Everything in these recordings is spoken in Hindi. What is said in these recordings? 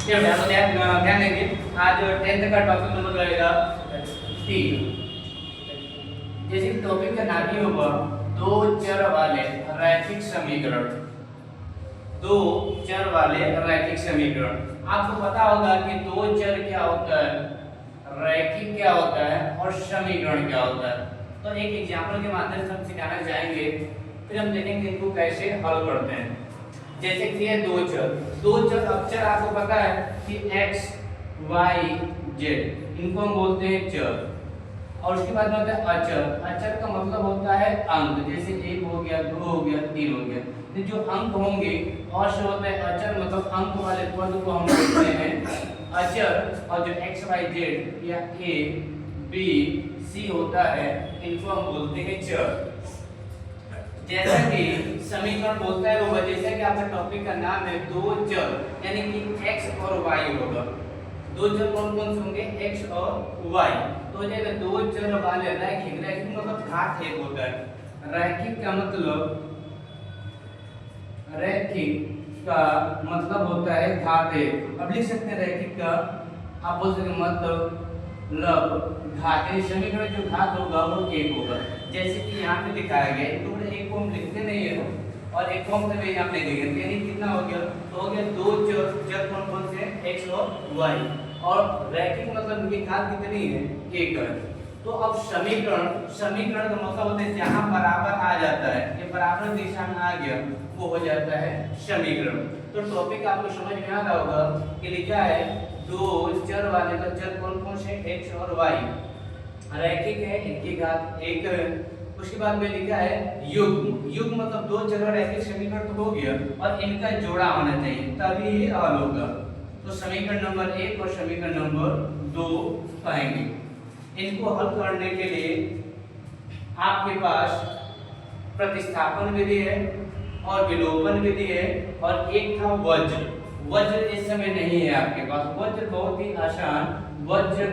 ध्यान देंगे आज 10th का टॉपिक नंबर रहेगा 3। जैसे टॉपिक का नाम ही होगा दो चर वाले रैखिक समीकरण। दो चर वाले रैखिक समीकरण। आपको पता होगा कि दो चर क्या होता है, रैखिक क्या होता है और समीकरण क्या होता है। तो एक एग्जांपल के माध्यम से हम सिखाना चाहेंगे, फिर हम देखेंगे इनको कैसे हल करते हैं। जैसे कि ये दो चर अक्षर आपको पता है कि x y z, इनको हम बोलते हैं चर। और उसके बाद में होता है अचर। अचर का मतलब होता है अंक, जैसे 1 हो गया, 2 हो गया, 3 हो गया। तो जो अंक होंगे और से होता है अचर, मतलब अंक वाले पद को हम बोलते हैं अचर। और जो x y z या a b c होता है, इनको हम बोलते हैं चर। जैसा कि समीकरण बोलता है वो, जैसा कि आपका टॉपिक का नाम है दो चर, यानी कि x और y होगा। दो चर कौन कौन से होंगे, x और y। तो हो जाएगा दो चर वाले रैखिक। रैखिक मतलब घात एक होता है। रैखिक का मतलब, रैखिक का मतलब होता है घात एक। अब लिख सकते हैं रैखिक का, आप बोल सकते मतलब घात, समीकरण जो घात होगा वो एक होगा। जैसे कि यहाँ पे दिखाया गया है, तो एक को हम लिखते नहीं है और एक को हम कभी यहाँ पे लिखेंगे, यानी कितना हो गया, तो हो गया दो चर कौन कौन से हैं, x और y। और रैखिक मतलब इनकी घात कितनी है, एक है। तो अब समीकरण का मतलब होता है जहाँ बराबर आ जाता है, ये बराबर दिशा में आ गया वो हो जाता है समीकरण। तो टॉपिक आपको समझ में आ रहा होगा कि लिखा है दो चर वाले का चर कौन कौन से, x और y, रैखिक है, इनकी घात एक है। उसके बाद में लिखा है युग्म। युग्म मतलब दो चर रैखिक समीकरण तो हो गया और इनका जोड़ा होना चाहिए तभी ये हल होगा। तो समीकरण नंबर 1 और समीकरण नंबर 2 पाएंगे। इनको हल करने के लिए आपके पास प्रतिस्थापन विधि है और विलोपन विधि है, और एक था वज्र। वज्र इस समय नहीं है आपके पास। वज्र बहुत ही आसान वज्र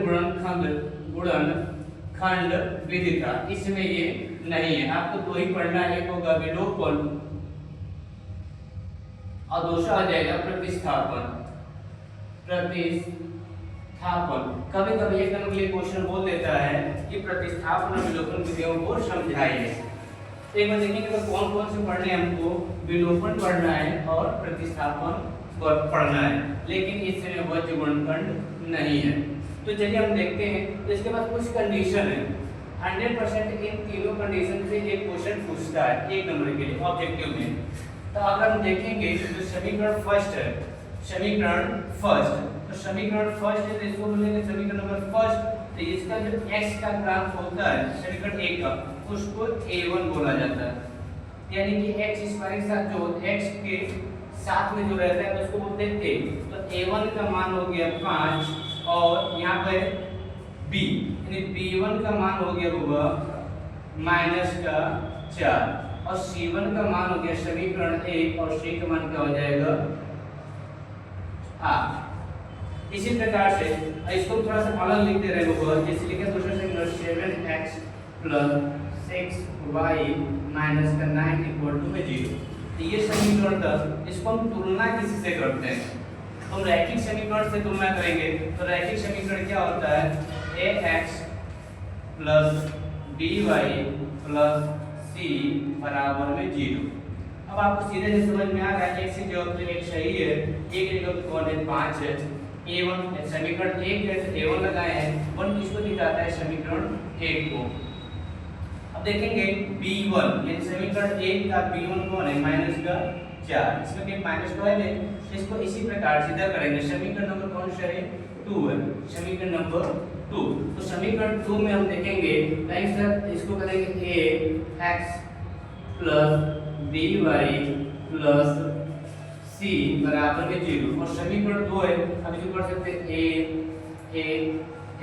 गुणनखंड विधि था, इसमें ये नहीं है। आपको दो ही पढ़ना है, एक होगा विलोपन और दूसरा हो जाएगा प्रतिस्थापन। कभी कभी एक नंबर के लिए क्वेश्चन बोल देता है कि प्रतिस्थापन और विलोपन विधियों को समझाइए। तो एक बार देखेंगे तो कौन कौन से पढ़ने हैं हमको, विलोपन पढ़ना है और प्रतिस्थापन पढ़ना है, लेकिन इसमें वज्र गुणनखंड नहीं है। तो चलिए हम देखते हैं। तो इसके बाद कुछ कंडीशन है, 100% इन तीनों कंडीशन से एक क्वेश्चन पूछता है एक नंबर के लिए ऑब्जेक्टिव में। तो अगर हम देखेंगे तो समीकरण फर्स्ट है, समीकरण फर्स्ट। तो समीकरण फर्स्ट है तो इसको बोलेंगे समीकरण नंबर फर्स्ट। तो इसका जो x का ग्राफ होता है समीकरण 1 का, उसको a1 बोला जाता है। यानी कि x स्क्वायर के साथ जो x के साथ में जो रहता है उसको बोलते हैं a। तो a1 का मान हो गया 5 और यहाँ पे b, यानी b1 का मान हो गया होगा -4 और c1 का मान हो गया समीकरण 1 और c का मान क्या हो जाएगा 8। इसी प्रकार से इसको थोड़ा सा अलग लिखते रहे होगा, जैसे लिखे दूसरे समीकरण 7x + 6y - 9 = 0। तो ये समीकरण था, इसको हम तुलना किसी से करते हैं, हम रैखिक समीकरण से तुलना करेंगे। तो रैखिक समीकरण क्या होता है, ax + by + c = 0। अब आपको सीधे से समझ में आ रहा है, x की जगह पे एक सही है, एक की जगह पे कौन है 5 है। a1 समीकरण 1 है तो a1 लगाए हैं, 1 किसको दिखाता है, समीकरण 1 को। अब देखेंगे b1, यानी समीकरण 1 का b1 कौन है, -4। इसमें के माइनस को है, इसको इसी प्रकार सीधा करेंगे। समीकरण नंबर कौन सा है, 2 है, समीकरण नंबर 2। तो समीकरण 2 में हम देखेंगे लाइक सर इसको करेंगे ax + by + c = 0 और समीकरण 2 है। अब इसको कर सकते हैं a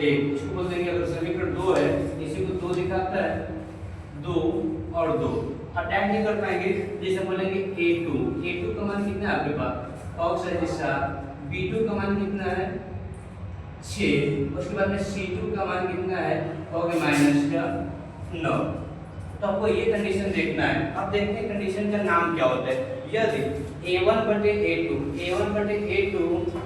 इसको बोल देंगे, अगर समीकरण 2 है इसी को 2 दिखाता है, 2 और 2 अटैक नहीं कर पाएंगे, जैसे बोलेंगे a2 का मान कितना है आपके पास, ऑक्स है 7, b2 का मान कितना है 6, उसके बाद में c2 का मान कितना है, हो गया -9। तो आपको ये कंडीशन देखना है। अब देखते हैं कंडीशन का नाम क्या होता है। यदि a1/a2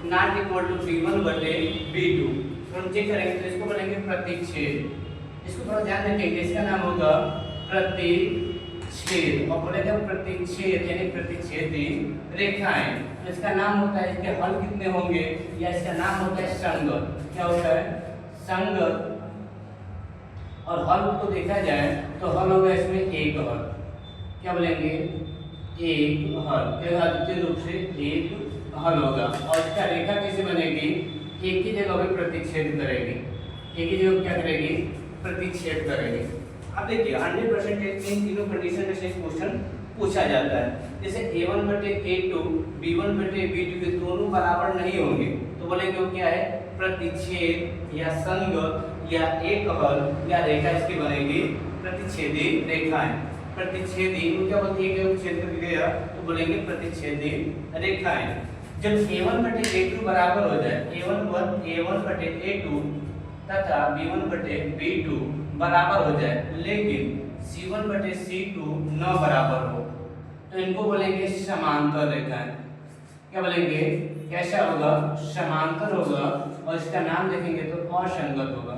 not equal to b1 बटे b2। तो हम चेक करेंगे तो इसको बोलेंगे प्रतिच्छेद। इसको थोड़ा ध्यान रखेंगे, इसका नाम होगा प्रतिच्छेद और बोलेंगे प्रतिच्छेद यानी प्रतिच्छेदी रेखाएं। तो इसका नाम होता है, इसके हल कितने होंगे या इसका नाम होता है संगत। क्या होता है? संगत। और हल को देखा जाए तो हल होगा इसमें एक हल। क्या बोलेंगे? एक हल। आद्वितीय रूप से एक हल होगा। और इसका रेखा कैसे बनेगी? एक ही जगह पे प्रतिच्छेद करेगी, एक ही जगह क्या करेगी? प्रतिच्छेद करेगी। अब देखिए 100% इन तीनों कंडीशन में से क्वेश्चन पूछा जाता है। जैसे a1 बटे a2 b1 बटे b2 के दोनों बराबर नहीं होंगे तो बोलेंगे वो क्या है? प्रतिच्छेद या संगत या एक हल या रेखा इसकी बनेगी प्रतिच्छेदी रेखाएं। प्रतिच्छेदी वो क्या बोलती है कि छेद कर गया तो बोलेंगे प्रतिच्छेदी रेखाएं। जब a1 बटे a2 बराबर हो जाए, a1 बटे a2 तथा b1 बटे b2 बराबर हो जाए, लेकिन c1 बटे c2 न बराबर हो तो इनको बोलेंगे समांतर रेखाएं। क्या बोलेंगे? कैसा होगा? समांतर होगा। और इसका नाम देखेंगे तो असंगत होगा।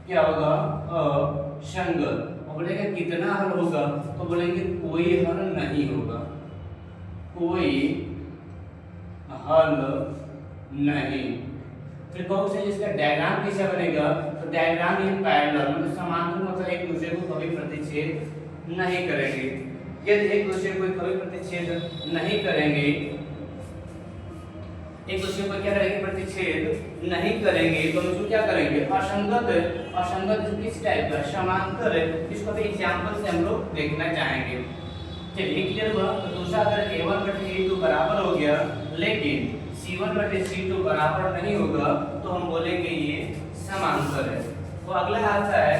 क्या होगा? असंगत। और बोलेंगे कितना हल होगा तो बोलेंगे कोई हल नहीं होगा, कोई हल नहीं। फिर कौन से इसका डायग्राम कैसा बनेगा? तो डायग्राम ये पैरेलल मतलब समांतर मतलब एक दूसरे को कभी प्रतिच्छेद नहीं करेंगे। यदि एक दूसरे को कभी प्रतिच्छेद नहीं करेंगे, एक दूसरे को क्या करेंगे? प्रतिच्छेद नहीं करेंगे तो हम इसको क्या करेंगे? असंगत। असंगत किस टाइप का? समांतर है। इसको भी एग्जांपल से हम लोग देखना चाहेंगे। चलिए क्लियर हुआ। तो दूसरा अगर a1 बटे a2 बराबर हो गया लेकिन c1 बटे c2 बराबर नहीं होगा तो हम बोलेंगे ये समांतर है। तो अगला आता है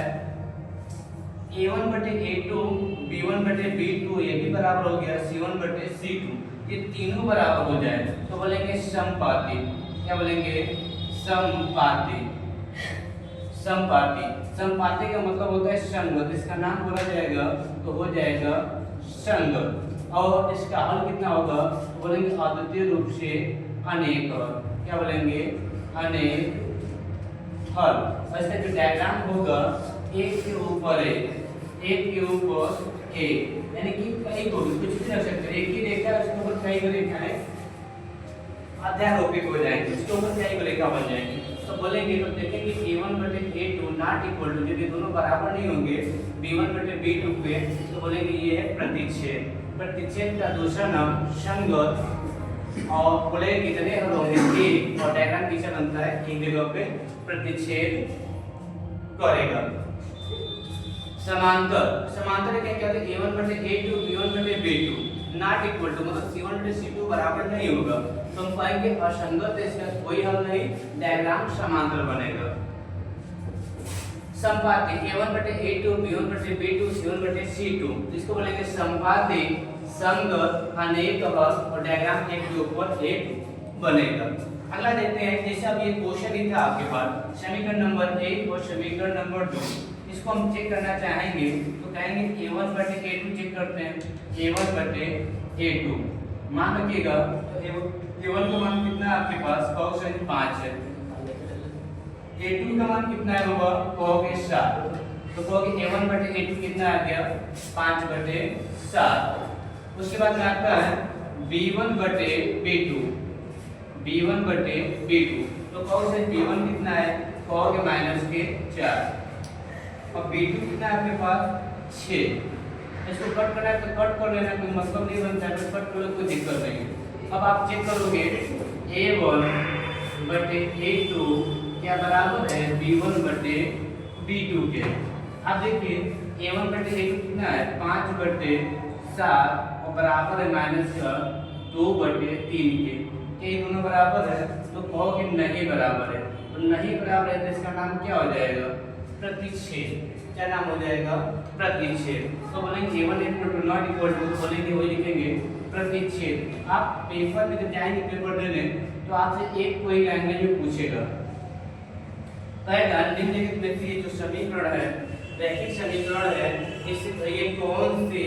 a1 बटे a2 b1 बटे b2 ये भी बराबर हो गया c1 बटे c2, ये तीनों बराबर हो जाए तो बोलेंगे समपाती। क्या बोलेंगे? समपाती। समपाती। समपाती का मतलब होता है संगत। इसका नाम बोला जाएगा तो हो जाएगा संगत। और इसका हल कितना होगा तो बोलेंगे आद्वितीय रूप से अनेक हल। क्या बोलेंगे? अनेक हल। और इसका जो डायग्राम होगा एक के ऊपर एक के ऊपर एक, यानी कि कई को कुछ भी रख सकते हैं। एक ही रेखा उसके ऊपर कई रेखाएं अध्यारोपित हो जाएंगे, उसके ऊपर कई रेखा बन जाएंगी। तो बोलेंगे तो देखेंगे a1 बटे a2 नॉट इक्वल टू, जब ये दोनों बराबर नहीं होंगे b1 बटे b2 पे तो बोलेंगे ये है प्रतिच्छेद। प्रतिच्छेद का दूसरा नाम संगत। और बोलेंगे कितने हल होंगे? एक। और डायग्राम कैसा बनता है? एक जगह पे प्रतिच्छेद करेगा। समांतर। समांतर क्या कहते हैं? a1 बटे a2 b1 बटे b2 नॉट इक्वल टू मतलब c1 बटे c2 बराबर नहीं होगा तो हम पाएंगे असंगत, इसका कोई हल नहीं, डायग्राम समांतर बनेगा। समपाती a1 बटे a2 b1 बटे b2 c1 बटे c2, इसको बोलेंगे समपाती संगत अनेक हल और डायग्राम एक के ऊपर एक बनेगा। अगला देखते हैं, जैसे अब ये क्वेश्चन ही था आपके पास समीकरण नंबर 1 और समीकरण नंबर 2, इसको हम चेक करना चाहेंगे तो कहेंगे a1 बटे a2 चेक करते हैं। a1 बटे a2 मान रखिएगा तो a1 का मान कितना है आपके पास? कहोगे 5 है। a2 का मान कितना है होगा? कहोगे 7। तो कहोगे a1 बटे a2 कितना आ गया? 5 बटे 7। उसके बाद में आता है b1 बटे b2, b1 बटे b2 तो कहोगे b1 कितना है? कहोगे -4 और b2 कितना है आपके पास? 6। इसको कट करना है तो कट कर लेना, कोई मतलब नहीं बनता है तो कट कर लो, कोई दिक्कत नहीं। अब आप चेक करोगे a1 बटे a2 क्या बराबर है? b1 बटे b2 के। अब देखिए a1 बटे a2 कितना है? 5 बटे 7 और बराबर है -2 बटे 3 के। ये दोनों बराबर है तो कहोगे नहीं बराबर है। तो नहीं बराबर है तो इसका नाम क्या हो जाएगा? प्रतिच्छेद। क्या नाम हो जाएगा? प्रतिच्छेद। तो बोलेंगे a1 नॉट इक्वल टू, बोलेंगे वही लिखेंगे प्रतिच्छेद। आप पेपर में जब जाएंगे पेपर देने तो आपसे एक कोई लैंग्वेज में पूछेगा, कहेगा निम्नलिखित में से जो समीकरण है, रैखिक समीकरण है, इस ये कौन सी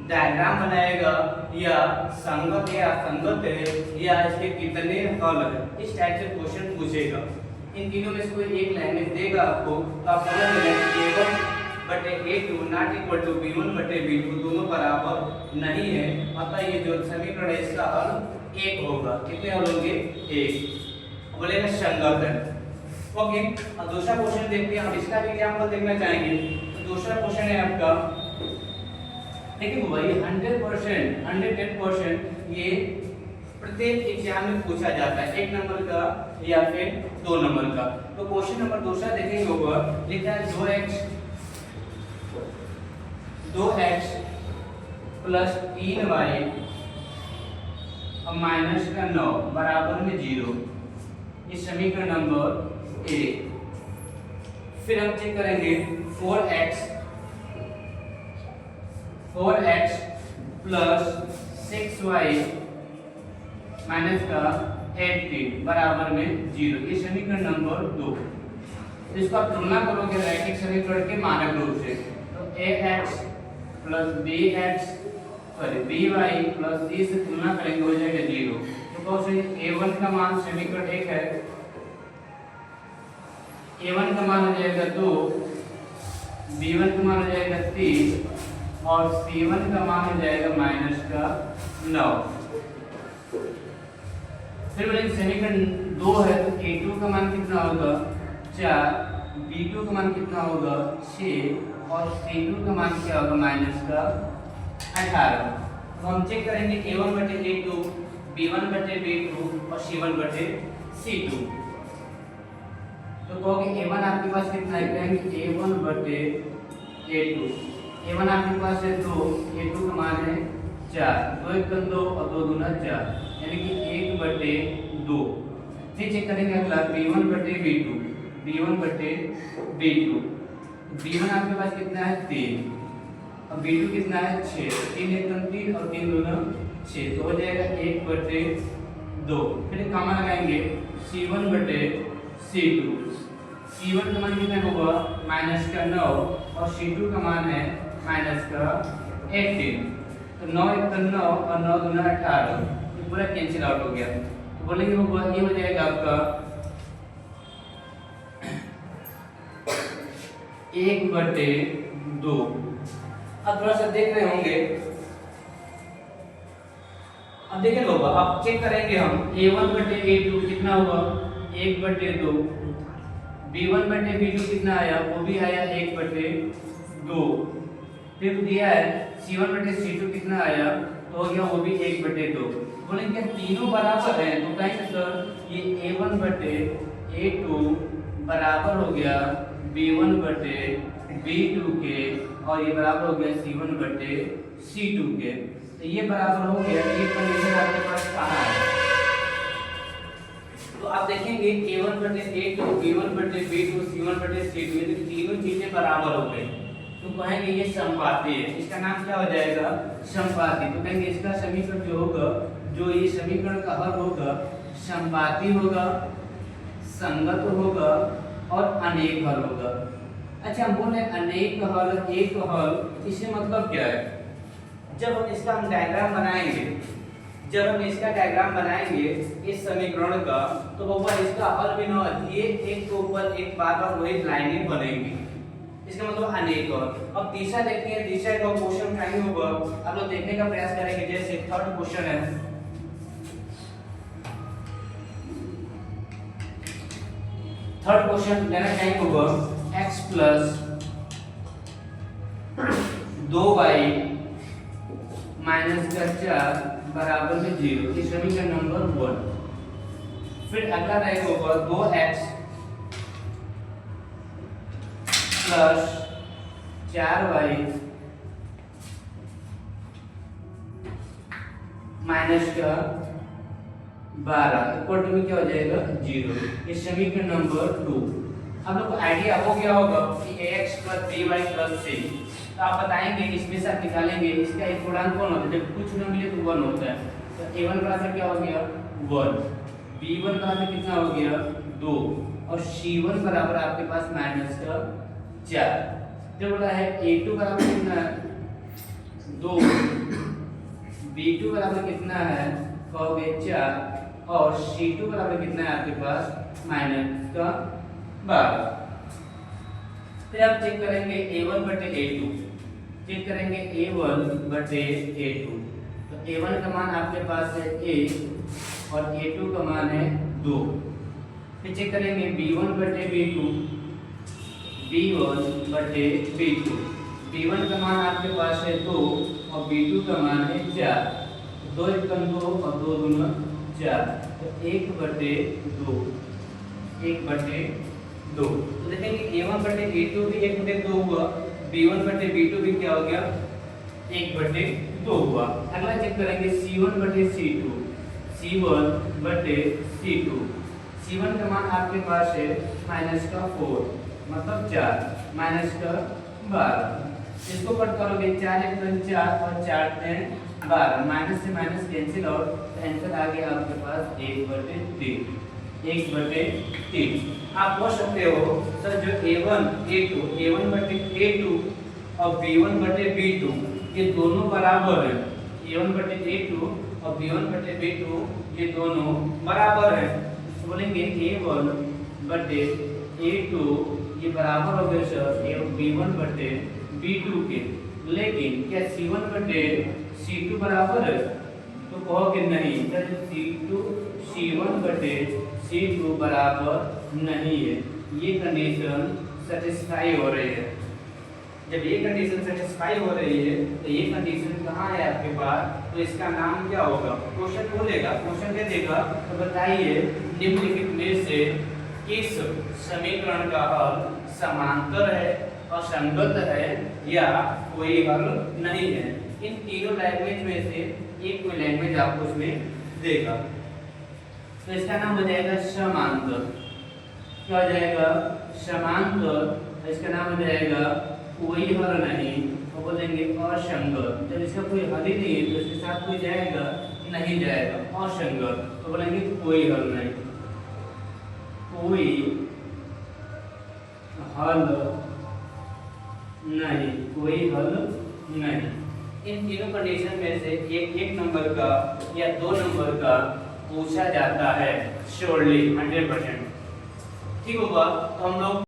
डायग्राम बनाएगा या संगत या असंगत है या इसके कितने हल है, इस टाइप से क्वेश्चन पूछेगा। इन तीनों में से कोई एक लैंग्वेज देगा आपको तो आप समझ लेना a1 बटे a2 not equal to b1 बटे b2 दोनों बराबर नहीं है, अतः ये जो समीकरण है इसका हल एक होगा। कितने हल होंगे? एक। बोलेगा संगत है। ओके, अब दूसरा क्वेश्चन देखते हैं। हम इसका भी एग्जांपल देखना चाहेंगे। तो दूसरा क्वेश्चन है आपका, देखिए भाई 100% 110% ये प्रत्येक एग्जाम में पूछा जाता है, 1 नंबर का या फिर 2 नंबर का। तो क्वेश्चन नंबर दूसरा देखेंगे ऊपर लिखा है 2x प्लस 3y और माइनस का 9 बराबर में 0। ये समीकरण नंबर 1। फिर हम चेक करेंगे 4x प्लस 6y माइनस का 18 बराबर में 0। ये समीकरण नंबर 2। इसको आप तुलना करोगे रैखिक समीकरण के मानक रूप से, तो ax plus by plus c से तुलना करेंगे हो जाएगा 0। तो कौन a1 का मान समीकरण 1 है, a1 का मान हो जाएगा 2, b1 का मान हो जाएगा 3 और c1 का मान हो जाएगा माइनस का 9। फिर बोलेंगे समीकरण 2 है तो a2 का मान कितना होगा 4, b2 का मान कितना होगा 6 और c2 का मान क्या होगा माइनस का 18। तो हम चेक करेंगे a1 बटे a2, b1 बटे b2 और c1 बटे c2। तो कहोगे a1 आपके पास कितना है, कहेंगे a1 बटे a2। a1 आपके पास है 2, a2 का मान है 4, 2 1 2 और 2 दूना 4 यानी कि 1 बटे 2। फिर चेक करेंगे अगला b1 बटे b2, b1 बटे b2। b1 आपके पास कितना है 3 और b2 कितना है 6, 3 1 3 और 3 2 6, तो हो जाएगा 1 बटे 2। फिर कॉमन लगाएंगे c1 बटे c2। c1 का मान कितना होगा माइनस का 9 और c2 का मान है माइनस का 18। तो 9 1 9 और 9 2 18, ये पूरा कैंसिल आउट हो गया। तो बोलेंगे वो ये हो जाएगा आपका 1 बटे 2। अब थोड़ा सा देख रहे होंगे, अब देखिए लोग अब चेक करेंगे हम a1 बटे a2 कितना हुआ 1 बटे 2, b1 बटे b2 कितना आया वो भी आया 1 बटे 2। फिर दिया है c1 बटे c2 कितना आया तो हो गया वो भी 1 बटे 2। बोलेंगे तीनों बराबर हैं तो कहेंगे सर ये a1 बटे a2 बराबर हो गया b1 बटे b2 के और ये बराबर हो गया c1 बटे c2 के। तो ये बराबर हो गया, ये कंडीशन आपके पास कहाँ है? तो आप देखेंगे a1 बटे a2 b1 बटे b2 c1 बटे c2, ये तीनों चीजें बराबर हो गई तो कहेंगे ये समपाती है। इसका नाम क्या हो जाएगा समपाती। तो कहेंगे इसका समीकरण जो होगा, जो ये समीकरण का हल होगा समपाती होगा, संगत होगा और अनेक हल होगा। अच्छा हम बोले अनेक हल एक हल, इससे मतलब क्या है? जब हम इसका डायग्राम बनाएंगे, जब हम इसका डायग्राम बनाएंगे इस समीकरण का, तो ऊपर इसका हल भी ना ये एक के ऊपर एक बार बार वही लाइनें बनेंगी, इसका मतलब अनेक हल। अब तीसरा देखते हैं, तीसरा का क्वेश्चन उठाएंगे ऊपर, आप लोग देखने का प्रयास करेंगे। जैसे थर्ड क्वेश्चन है, थर्ड क्वेश्चन लेना चाहेंगे ऊपर x प्लस 2y माइनस का 4 बराबर में 0, ये समीकरण नंबर 1। फिर अगला रहेगा ऊपर 2x प्लस 4y माइनस का 12 इक्वल टू में क्या हो जाएगा 0, ये समीकरण नंबर 2। अब लोग को आइडिया हो गया होगा कि ax plus by plus c। तो आप बताएंगे इसमें से आप निकालेंगे इसका एक पूर्णांक कौन होता है, जब कुछ न मिले तो 1 होता है। तो a1 का आंसर क्या हो गया 1, b1 का आंसर कितना हो गया 2 और c1 बराबर आपके पास माइनस का 4। जो बोला है a2 बराबर कितना है 2 B2 बराबर कितना है, कहोगे 4, और C2 बराबर कितना है आपके पास -12। फिर आप चेक करेंगे A1 बटे A2, चेक करेंगे A1 बटे A2, तो A1 का मान आपके पास है 1 और A2 का मान है 2। फिर चेक करेंगे B1 बटे B2, B1 बटे B2, B1 का मान आपके पास है 2 और B2 का मान है 4, 2 एकम 2 और 2 दूना 4, तो 1 बटे 2, 1 बटे 2। तो देखेंगे A1 बटे A2 भी 1 बटे 2 हुआ, B1 बटे B2 भी क्या हो गया, 1 बटे 2 हुआ। अगला चेक करेंगे C1 बटे C2, C1 बटे C2, C1 का मान आपके पास है -4 मतलब 4 -12। इसको कट करोगे 4 1 4 और 4 12, माइनस से माइनस कैंसिल और आंसर आ गया आपके पास 1/3, 1/3। आप पूछ सकते हो सर जो A1 बटे A2 और B1 बटे B2 ये दोनों बराबर हैं, A1 बटे A2 और B1 बटे B2 ये दोनों बराबर हैं, तो बोलेंगे A1 बटे A2 ये बराबर हो गए सर B1 बटे B2 के, लेकिन क्या C1 बटे C2 बराबर है, तो कहोगे नहीं सर C1 बटे C2 बराबर नहीं है, ये कंडीशन सेटिस्फाई हो रही है। जब ये कंडीशन सेटिस्फाई हो रही है तो ये कंडीशन कहाँ है आपके पास, तो इसका नाम क्या होगा, क्वेश्चन बोलेगा, क्वेश्चन क्या देगा, तो बताइए निम्नलिखित में से किस समीकरण का हल समांतर है, असंगत है या कोई हल नहीं है। इन तीनों लैंग्वेज में से एक कोई लैंग्वेज आपको उसमें देगा, तो इसका नाम हो जाएगा समांतर। क्या हो जाएगा, समांतर। इसका नाम हो जाएगा कोई हल नहीं, तो बोलेंगे असंगत। जब इसका कोई हल ही नहीं है तो इसके साथ कोई जाएगा नहीं जाएगा, असंगत, तो बोलेंगे कोई हल नहीं, कोई हल नहीं, कोई हल नहीं। इन तीनों कंडीशन में से एक नंबर का या 2 नंबर का पूछा जाता है श्योरली 100%। ठीक होगा, तो हम लोग